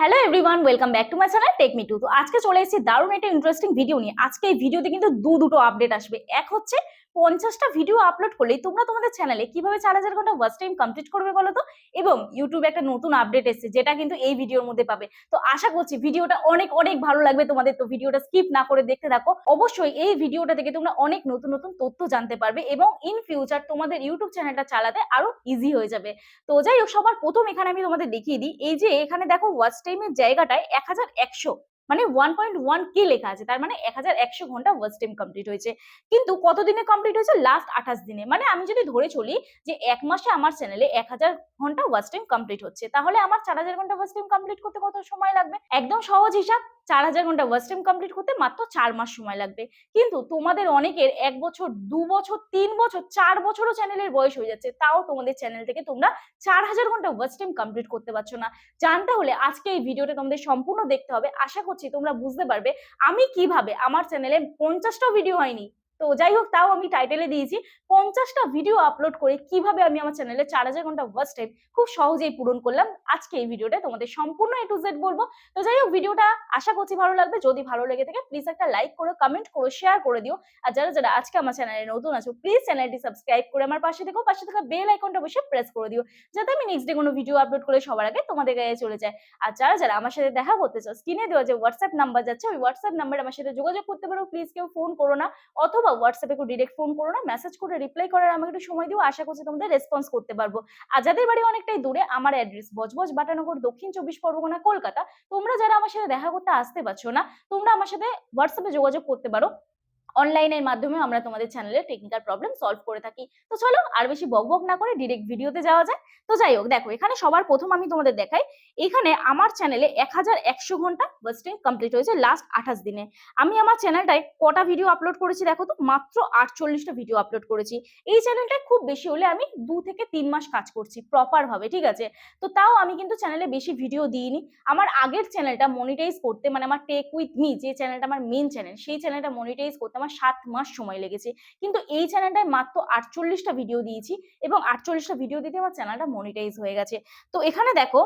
Hello everyone, welcome back to my channel take me to. তো আজকে চলে এসেছি দারুণ একটা ইন্টারেস্টিং ভিডিও নিয়ে। আজকে এই ভিডিওতে কিন্তু দুটো আপডেট আসবে। এক হচ্ছে 50টা ভিডিও আপলোড করলেই তোমরা তোমাদের চ্যানেলে কিভাবে 4000 ঘন্টা ওয়াচ টাইম কমপ্লিট করবে বলো তো। এবং ইউটিউবে একটা নতুন আপডেট এসেছে যেটা কিন্তু এই ভিডিওর মধ্যে পাবে। তো আশা করছি ভিডিওটা অনেক অনেক ভালো লাগবে তোমাদের। তো ভিডিওটা স্কিপ না করে দেখতে থাকো। অবশ্যই এই ভিডিওটা থেকে তোমরা অনেক নতুন নতুন তথ্য জানতে পারবে এবং ইন ফিউচার তোমাদের ইউটিউব চ্যানেলটা চালাতে আরো ইজি হয়ে যাবে। তো যাই হোক, সবার প্রথম এখানে আমি তোমাদের দেখিয়ে দিই। এই যে এখানে দেখো ওয়াচ টাইমের জায়গাটায় 1100 মানে 1.1K লেখা আছে, তার মানে 1100 ঘন্টা ওয়াচ টাইম কমপ্লিট হয়েছে। কিন্তু কতদিনে কমপ্লিট হয়েছে? লাস্ট 28 দিনে। মানে আমি যদি ধরে চলি যে এক মাসে আমার চ্যানেলে 1000 ঘন্টা ওয়াচ টাইম কমপ্লিট হচ্ছে, তাহলে আমার 4000 ঘন্টা ওয়াচ টাইম কমপ্লিট করতে কত সময় লাগবে? একদম সহজ হিসাব, 4000 ঘন্টা ওয়াচ টাইম কমপ্লিট করতে মাত্র 4 মাস সময় লাগবে। কিন্তু তোমাদের অনেকের 1 বছর, 2 বছর, 3 বছর, 4 বছরও চ্যানেলের বয়স হয়ে যাচ্ছে, তাও তোমাদের চ্যানেল থেকে তোমরা 4000 ঘন্টা ওয়াচ টাইম কমপ্লিট করতে পারছো না। জানতে হলে আজকে এই ভিডিওটা তোমাদের সম্পূর্ণ দেখতে হবে। আশা করছি তোমরা বুঝতে পারবে আমি কিভাবে, আমার চ্যানেলে 50টা ভিডিও হয়নি, তো যাই হোক তাও আমি টাইটেলে দিয়েছি 50টা ভিডিও আপলোড করে কিভাবে আমি আমার চ্যানেলে 4000 ঘন্টা ওয়াচ টাইম খুব সহজেই পূরণ করলাম। আজকে এই ভিডিওটা তোমাদের সম্পূর্ণ A to Z বলবো। তো যাই হোক, ভিডিওটা আশা করছি ভালো লাগবে। যদি ভালো লেগে থাকে প্লিজ একটা লাইক করো, কমেন্ট করো, শেয়ার করে দিও। আর যারা যারা আজকে আমার চ্যানেলে নতুন আছো প্লিজ চ্যানেলটি সাবস্ক্রাইব করে আমার পাশে থেকো, পাশে থাকা বেল আইকনটা অবশ্যই প্রেস করে দিও, যাতে আমি নেক্সট ডে কোনো ভিডিও আপলোড করলে সবার আগে তোমাদের কাছে চলে যায়। আর যারা যারা আমার সাথে দেখা করতে চাও, স্ক্রিনে দেওয়া যে হোয়াটসঅ্যাপ নাম্বার যাচ্ছে ওই হোয়াটসঅ্যাপ নাম্বারে আমার সাথে যোগাযোগ করতে পারো। প্লিজ কেউ ফোন করো না, অথবা হোয়াটসঅ্যাপে কেউ ডিরেক্ট ফোন করো না, মেসেজ করে রিপ্লাই করার আমাকে একটু সময় দিও। আশা করছি তোমাদের রেসপন্স করতে পারবো। আর যাদের বাড়ি অনেকটাই দূরে, আমার অ্যাড্রেস বজবজ বাটানগর, দক্ষিণ 24 পরগনা, কলকাতা। তোমরা যারা আমার সাথে দেখা করতে আসতে পারছো না, তোমরা আমার সাথে হোয়াটসঅ্যাপে যোগাযোগ করতে পারো। অনলাইনের মাধ্যমে আমরা তোমাদের চ্যানেলের টেকনিক্যাল প্রবলেম সলভ করে থাকি। তো চলো আর বেশি বকবক না করে ডিরেক্ট ভিডিওতে যাওয়া যায়। তো যাই হোক, দেখো এখানে সবার প্রথম আমি তোমাদের দেখাই, এখানে আমার চ্যানেলে 1100 ঘন্টা ওয়াচ টাইম কমপ্লিট হয়েছে লাস্ট 28 দিনে। আমি আমার চ্যানেলটায় কটা ভিডিও আপলোড করেছি দেখো তো, মাত্র 48টা ভিডিও আপলোড করেছি। এই চ্যানেলটায় খুব বেশি হলে আমি 2 থেকে 3 মাস কাজ করছি প্রপার ভাবে, ঠিক আছে? তো তাও আমি কিন্তু চ্যানেলে বেশি ভিডিও দিইনি। আমার আগের চ্যানেলটা মনিটাইজ করতে, মানে আমার টেক উইথ মি যে চ্যানেলটা আমার মেন চ্যানেল, সেই চ্যানেলটা মনিটাইজ করতে আমার 7 মাস সময় লেগেছে। কিন্তু এই চ্যানেলটায় মাত্র 48টা ভিডিও দিয়েছি এবং 48টা ভিডিও দিতে আমার চ্যানেলটা মনিটাইজ হয়ে গেছে। তো এখানে দেখো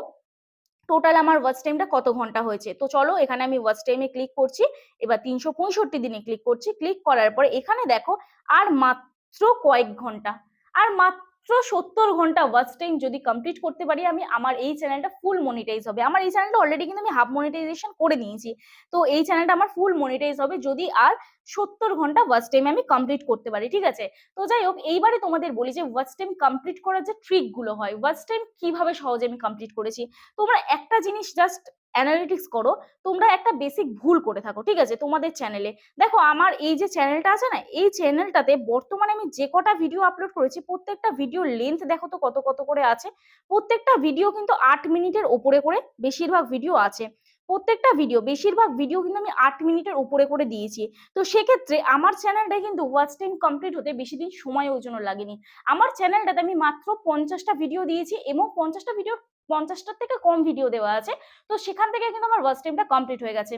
টোটাল আমার ওয়াচ টাইমটা কত ঘন্টা হয়েছে। তো চলো এখানে আমি ওয়াচ টাইমে ক্লিক করছি, এবার 365 দিনে ক্লিক করছি। ক্লিক করার পরে এখানে দেখো আর মাত্র কয়েক ঘন্টা, আর মাত্র 70 ঘন্টা ওয়াচ টাইম যদি কমপ্লিট করতে পারি আমি, আমার এই চ্যানেলটা ফুল মনিটাইজ হবে। আমার এই চ্যানেলটা অলরেডি কিন্তু আমি হাফ মনিটাইজেশন করে নিয়েছি। তো এই চ্যানেলটা আমার ফুল মনিটাইজ হবে যদি আর 70 ঘন্টা ওয়াচ টাইম আমি কমপ্লিট করতে পারি, ঠিক আছে? তো যাই হোক, এইবারে তোমাদের বলি যে ওয়াচ টাইম কমপ্লিট করার যে ট্রিক গুলো হয়, ওয়াচ টাইম কিভাবে সহজে আমি কমপ্লিট করেছি। তোমরা একটা জিনিস জাস্ট অ্যানালিটিক্স করো, তোমরা একটা বেসিক ভুল করে থাকো, ঠিক আছে? তোমাদের চ্যানেলে দেখো, আমার এই যে চ্যানেলটা আছে না, এই চ্যানেলটাতে বর্তমানে আমি যে কটা ভিডিও আপলোড করেছি প্রত্যেকটা ভিডিও লেন্থ দেখো তো কত কত করে আছে। প্রত্যেকটা ভিডিও কিন্তু 8 মিনিটের ওপরে করে বেশিরভাগ ভিডিও আছে। প্রত্যেকটা ভিডিও, বেশিরভাগ ভিডিও কিন্তু আমি 8 মিনিটের উপরে করে দিয়েছি। তো সেক্ষেত্রে আমার চ্যানেলটাই কিন্তু ওয়াচ টাইম কমপ্লিট হতে বেশি দিন সময় ওই জন্য লাগেনি। আমার চ্যানেলটাতে আমি মাত্র 50টা ভিডিও দিয়েছি এবং 50টা ভিডিও, 50টার থেকে কম ভিডিও দেওয়া আছে। তো সেখান থেকে কিন্তু আমার ওয়াচ টাইমটা কমপ্লিট হয়ে গেছে।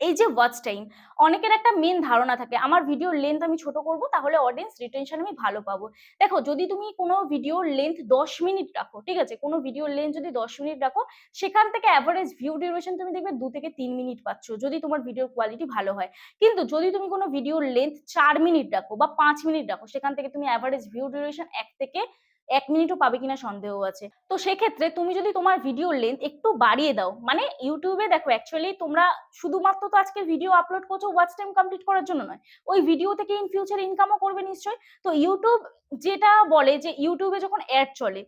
এই যে ওয়াচ টাইম, অনেকের একটা মেন ধারণা থাকে আমার ভিডিওর লেন্থ আমি ছোট করব তাহলে অডিয়েন্স রিটেনশন আমি ভালো পাবো। দেখো, যদি তুমি কোনো ভিডিওর লেন্থ 10 মিনিট রাখো, ঠিক আছে, কোনো ভিডিওর লেন্থ যদি 10 মিনিট রাখো, সেখান থেকে অ্যাভারেজ ভিউ ডিউরেশন তুমি দেখবে 2 থেকে 3 মিনিট পাচ্ছ, যদি তোমার ভিডিওর কোয়ালিটি ভালো হয়। কিন্তু যদি তুমি কোনো ভিডিওর লেন্থ 4 মিনিট রাখো বা 5 মিনিট রাখো, সেখান থেকে তুমি অ্যাভারেজ ভিউ ডিউরেশন 1 মিনিটও পাবে কিনা সন্দেহ আছে। তো সেক্ষেত্রে তুমি যদি তোমার ভিডিওর লেন্থ একটু বাড়িয়ে দাও, মানে ইউটিউবে দেখো অ্যাকচুয়ালি তোমরা শুধুমাত্র তো আজকে ভিডিও আপলোড করছো ওয়াচ টাইম কমপ্লিট করার জন্য নয়, ওই ভিডিও থেকে ইন ফিউচার ইনকামও করবে নিশ্চয়ই। তো ইউটিউব যেটা বলে যে ইউটিউবে যখন অ্যাড চলে,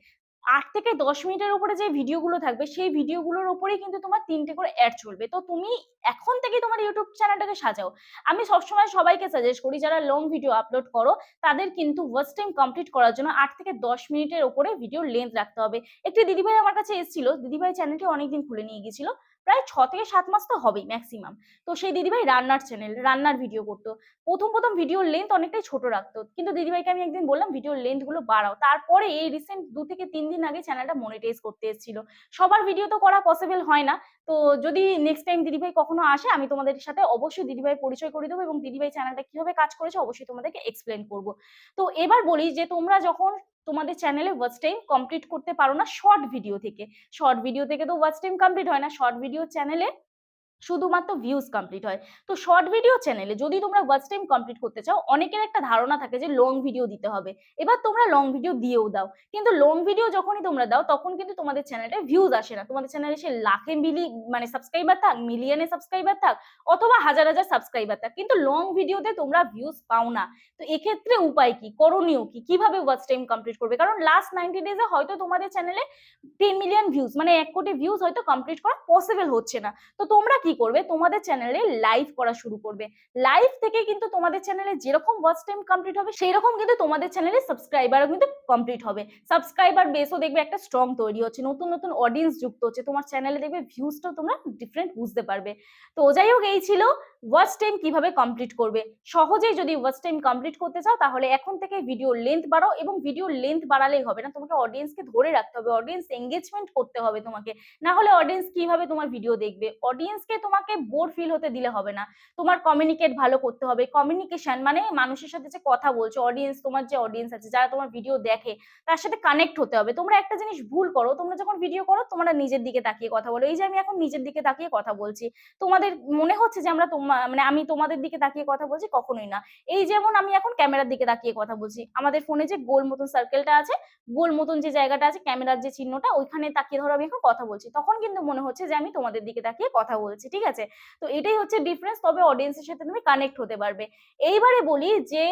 8 থেকে 10 মিনিটের উপরে যে ভিডিওগুলো থাকবে সেই ভিডিওগুলোর উপরেই কিন্তু তোমার 3টে করে অ্যাড চলবে। তো তুমি এখন থেকেই তোমার ইউটিউব চ্যানেলটাকে সাজাও। আমি সবসময় সবাইকে সাজেস্ট করি যারা লং ভিডিও আপলোড করো, তাদের কিন্তু ওয়াচ টাইম কমপ্লিট করার জন্য 8 থেকে 10 মিনিটের উপরে ভিডিওর লেন্থ রাখতে হবে। একটি দিদিভাই আমার কাছে এসেছিল, দিদিভাই চ্যানেলটি অনেকদিন খুলে নিয়ে গেছিল, প্রায় 6 থেকে 7 মাস তো হবেই ম্যাক্সিমাম। তো সেই দিদিভাই রান্নার চ্যানেল, রান্নার ভিডিও করতো। প্রথম প্রথম ভিডিওর লেন্থ অনেকটাই ছোট রাখতো, কিন্তু দিদিভাইকে আমি একদিন বললাম ভিডিওর লেন্থ গুলো বাড়াও। তারপরে এই রিসেন্ট 2 থেকে 3 দিন আগে চ্যানেলটা মনিটাইজ করতে এসেছিল। সবার ভিডিও তো করা পসিবল হয় না। তো যদি নেক্সট টাইম দিদিভাই কখনো আসে, আমি তোমাদের সাথে অবশ্যই দিদিভাই পরিচয় করে দেবো এবং দিদিভাই চ্যানেলটা কিভাবে কাজ করেছে অবশ্যই তোমাদেরকে এক্সপ্লেন করবো। তো এবার বলি যে তোমরা যখন তোমাদের চ্যানেলে ওয়াচ টাইম কমপ্লিট করতে পারো না শর্ট ভিডিও থেকে। শর্ট ভিডিও থেকে তো ওয়াচ টাইম কমপ্লিট হয় না, শর্ট ভিডিও চ্যানেলে শুধুমাত্র ভিউজ কমপ্লিট হয়। তো শর্ট ভিডিও চ্যানেলে যদি তোমরা ওয়াচ টাইম কমপ্লিট করতে চাও, অনেকের একটা ধারণা থাকে যে লং ভিডিও দিতে হবে। এবার তোমরা লং ভিডিও দিয়েও দাও, কিন্তু লং ভিডিও যখনই তোমরা দাও তখন কিন্তু তোমাদের চ্যানেলে ভিউজ আসে না। তোমাদের চ্যানেলে সে লাখে মানে সাবস্ক্রাইবার থাক, মিলিয়নে সাবস্ক্রাইবার থাক, অথবা হাজার হাজার সাবস্ক্রাইবার থাক, কিন্তু লং ভিডিওতে তোমরা ভিউজ পাও না। তো এক্ষেত্রে উপায় কি, করণীয় কি, কিভাবে ওয়াচ টাইম কমপ্লিট করবে? কারণ লাস্ট 90 ডেজে হয়তো তোমাদের চ্যানেলে 10 মিলিয়ন ভিউজ মানে 1 কোটি ভিউজ হয়তো কমপ্লিট করা পসিবল হচ্ছে না। তো তোমরা কি করবে, তোমাদের চ্যানেলে লাইভ করা শুরু করবে। লাইভ থেকে কিন্তু তোমাদের চ্যানেলে যেরকম ওয়াচ টাইম কমপ্লিট হবে সেই রকম কিন্তু তোমাদের চ্যানেলে সাবস্ক্রাইবারও কিন্তু কমপ্লিট হবে। সাবস্ক্রাইবার বেসও দেখবে একটা স্ট্রং তৈরি হচ্ছে, নতুন নতুন অডিয়েন্স যুক্ত হচ্ছে, তোমার চ্যানেলে দেখবে ভিউজটাও তোমরা ডিফারেন্ট বুঝতে পারবে। তো যাই হোক, এই ছিল ওয়াচ টাইম কিভাবে কমপ্লিট করবে। সহজেই যদি ওয়াচ টাইম কমপ্লিট করতে চাও তাহলে এখন থেকে ভিডিও লেন্থ বাড়াও, এবং ভিডিও লেন্থ বাড়ালেই হবে না, তোমাকে অডিয়েন্সকে ধরে রাখতে হবে, অডিয়েন্স এঙ্গেজমেন্ট করতে হবে তোমাকে। না হলে অডিয়েন্স কিভাবে তোমার ভিডিও দেখবে? অডিয়েন্সকে তোমাকে বোর ফিল হতে দিলে হবে না, তোমার কমিউনিকেট ভালো করতে হবে। কমিউনিকেশন মানে মানুষের সাথে যে কথা বলছো, অডিয়েন্স, তোমার যে অডিয়েন্স আছে যারা তোমার ভিডিও দেখে তার সাথে কানেক্ট হতে হবে। তোমরা একটা জিনিস ভুল করো, তোমরা যখন ভিডিও করো তোমরা নিজের দিকে তাকিয়ে কথা বলো। এই যে আমি এখন নিজের দিকে তাকিয়ে কথা বলছি, তোমাদের মনে হচ্ছে যে মানে আমি তোমাদের দিকে তাকিয়ে কথা বলছি, কখনোই না। এই যেমন আমি এখন ক্যামেরার দিকে তাকিয়ে কথা বলছি, আমাদের ফোনে যে গোল মতন সার্কেলটা আছে, গোল মতন যে জায়গাটা আছে, ক্যামেরার যে চিহ্নটা, ওইখানে তাকিয়ে ধরো আমি এখন কথা বলছি, তখন কিন্তু মনে হচ্ছে যে আমি তোমাদের দিকে তাকিয়ে কথা বলছি, ঠিক আছে? তো এটাই হচ্ছে ডিফারেন্স, তবে অডিয়েন্সের সাথে তুমি কানেক্ট হতে পারবে। এইবারে বলি যে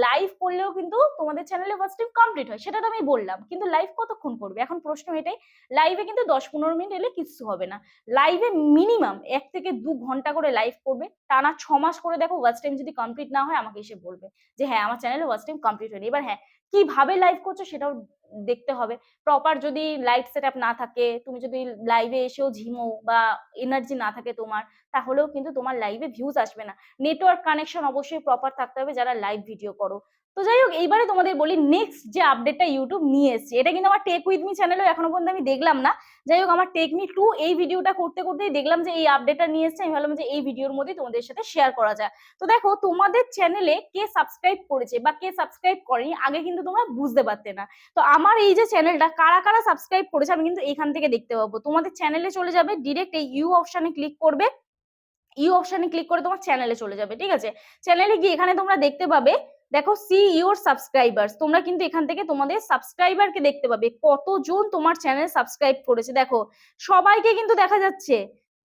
লাইভ করলেও কিন্তু তোমাদের চ্যানেলে ওয়াচ টাইম কমপ্লিট হয়, সেটা তো আমি বললাম, কিন্তু লাইভ কতক্ষণ করবে? এখন প্রশ্ন এটাই। লাইভে কিন্তু 10-15 মিনিট এলে কিচ্ছু হবে না। লাইভে মিনিমাম 1 থেকে 2 ঘন্টা করে লাইভ করবে, টানা 6 মাস করে দেখো, ওয়াচ টাইম যদি কমপ্লিট না হয় আমাকে এসে বলবে যে হ্যাঁ আমার চ্যানেলে ওয়াচ টাইম কমপ্লিট হয়নি। এবার হ্যাঁ, কিভাবে লাইভ করছো সেটাও দেখতে হবে। প্রপার যদি লাইট সেট আপ না থাকে, তুমি যদি লাইভে এসেও ঝিমো বা এনার্জি না থাকে তোমার, তাহলেও কিন্তু তোমার লাইভে ভিউজ আসবে না। নেটওয়ার্ক কানেকশন অবশ্যই প্রপার থাকতে হবে যারা লাইভ ভিডিও করো। তো যাই হোক, এইবারে তোমাদের বলি নেক্সট যে আপডেটটা ইউটিউব নিয়ে এসছে, এটা কিন্তু আমার টেক উইথ মি চ্যানেলেও এখনো পর্যন্ত আমি দেখলাম না। যাই হোক, আমার টেক মি 2 এই ভিডিওটা করতে করতেই দেখলাম যে এই আপডেটটা নিয়ে এসছে। আমি ভাবলাম যে এই ভিডিওর মধ্যে তোমাদের সাথে শেয়ার করা যায়। তো দেখো, তোমাদের চ্যানেলে কে সাবস্ক্রাইব করেছে বা কে সাবস্ক্রাইব করেনি আগে কিন্তু তোমরা বুঝতে পারতে না। তো আমার এই যে চ্যানেলটা কারা কারা সাবস্ক্রাইব করেছে আমি কিন্তু এখান থেকে দেখতে পাবো। তোমাদের চ্যানেলে চলে যাবে, ডিরেক্ট এই ইউ অপশনে ক্লিক করবে, ইউ অপশনে ক্লিক করে তোমার চ্যানেলে চলে যাবে, ঠিক আছে? চ্যানেলে গিয়ে এখানে তোমরা দেখতে পাবে, দেখো সি ইউর সাবস্ক্রাইবার্স, তোমরা কিন্তু এখান থেকে তোমাদের সাবস্ক্রাইবারকে দেখতে পাবে, কতজন তোমার চ্যানেল সাবস্ক্রাইব করেছে। দেখো সবাইকে কিন্তু দেখা যাচ্ছে,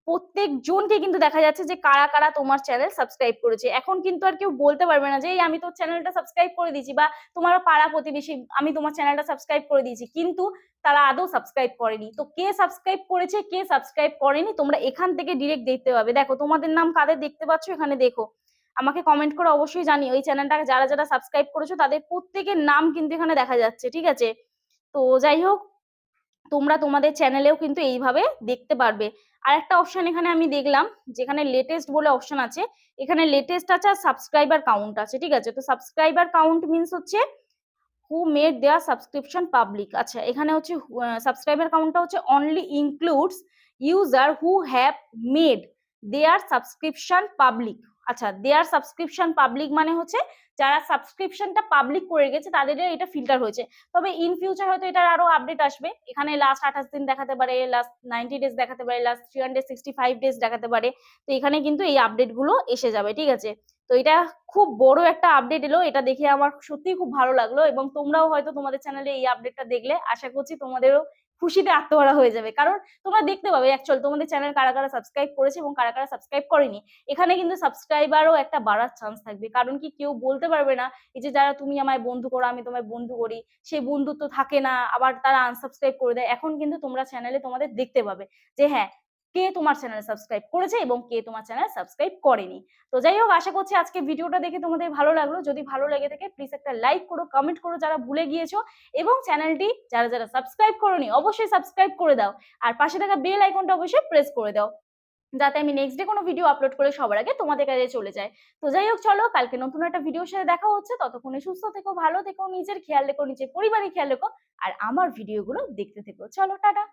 প্রত্যেক জনকে কিন্তু দেখা যাচ্ছে যে কারা কারা তোমার চ্যানেল সাবস্ক্রাইব করেছে। এখন কিন্তু আর কেউ বলতে পারবে না যে এই আমি তোর চ্যানেলটা সাবস্ক্রাইব করে দিয়েছি, বা তোমার পাড়া প্রতিবেশী আমি তোমার চ্যানেলটা সাবস্ক্রাইব করে দিয়েছি, কিন্তু তারা আদৌ সাবস্ক্রাইব করেনি। তো কে সাবস্ক্রাইব করেছে কে সাবস্ক্রাইব করেনি তোমরা এখান থেকে ডিরেক্ট দেখতে পাবে। দেখো তোমাদের নাম কাদের দেখতে পাচ্ছ এখানে, দেখো আমাকে কমেন্ট করে অবশ্যই জানিও এই চ্যানেলটাকে যারা যারা সাবস্ক্রাইব করেছো তাদের প্রত্যেকের নাম কিন্তু এখানে দেখা যাচ্ছে, ঠিক আছে? তো যাই হোক, তোমরা তোমাদের চ্যানেলেও কিন্তু এইভাবে দেখতে পারবে। আর একটা অপশন এখানে আমি দেখলাম, যেখানে লেটেস্ট বলে অপশন আছে, এখানে লেটেস্ট আছে আর সাবস্ক্রাইবার কাউন্ট আছে, ঠিক আছে? তো সাবস্ক্রাইবার কাউন্ট মিনস হচ্ছে who made their subscription public. আচ্ছা, এখানে হচ্ছে সাবস্ক্রাইবার কাউন্টটা হচ্ছে only includes user who have made their subscription public. আচ্ছা, দেয়ার সাবস্ক্রিপশন পাবলিক মানে হচ্ছে যারা সাবস্ক্রিপশনটা পাবলিক করে গেছে তাদের এটা ফিল্টার হয়েছে। তবে ইন ফিউচার হয়তো এটার আরো আপডেট আসবে, এখানে লাস্ট 28 দিন দেখাতে পারে, লাস্ট 90 ডেজ দেখাতে পারে, লাস্ট 365 ডেজ দেখাতে পারে। তো এখানে কিন্তু এই আপডেট গুলো এসে যাবে, ঠিক আছে? তো এটা খুব বড় একটা আপডেট এলো, এটা দেখে আমার সত্যিই খুব ভালো লাগলো, এবং তোমরাও হয়তো তোমাদের চ্যানেলে এই আপডেটটা দেখলে আশা করছি তোমাদেরও খুশিতে আত্মহারা হয়ে যাবে। কারণ তোমরা দেখতে পাবে অ্যাকচুয়াল তোমাদের চ্যানেল কারা কারা সাবস্ক্রাইব করেছে এবং কারা কারা সাবস্ক্রাইব করেনি। এখানে কিন্তু সাবস্ক্রাইবারও একটা বাড়ার চান্স থাকবে, কারণ কি কেউ বলতে পারবে না এই যে যারা তুমি আমায় বন্ধু করো আমি তোমায় বন্ধু করি, সেই বন্ধুত্ব থাকে না, আবার তারা আনসাবস্ক্রাইব করে দেয়। এখন কিন্তু তোমরা চ্যানেলে তোমাদের দেখতে পাবে যে হ্যাঁ, কে তোমার চ্যানেল সাবস্ক্রাইব করেছে এবং কে তোমার চ্যানেল সাবস্ক্রাইব করেনি। তো যাই হোক, আশা করছি আজকে ভিডিওটা দেখে তোমাদের ভালো লাগলো। যদি ভালো লেগে থাকে প্লিজ একটা লাইক করো, কমেন্ট করো যারা ভুলে গিয়েছো, এবং চ্যানেলটি যারা যারা সাবস্ক্রাইব করোনি অবশ্যই সাবস্ক্রাইব করে দাও, আর পাশে থাকা বেল আইকনটা অবশ্যই প্রেস করে দাও, যাতে আমি নেক্সট ডে কোনো ভিডিও আপলোড করে সবার আগে তোমাদের কাছে চলে যায়। তো যাই হোক, চলো কালকে নতুন একটা ভিডিওর সাথে দেখা হচ্ছে, ততক্ষণে সুস্থ থেকো, ভালো থেকো, নিজের খেয়াল রেখো, নিজের পরিবারের খেয়াল রেখো, আর আমার ভিডিওগুলো দেখতে থেকো। চলো টাটা।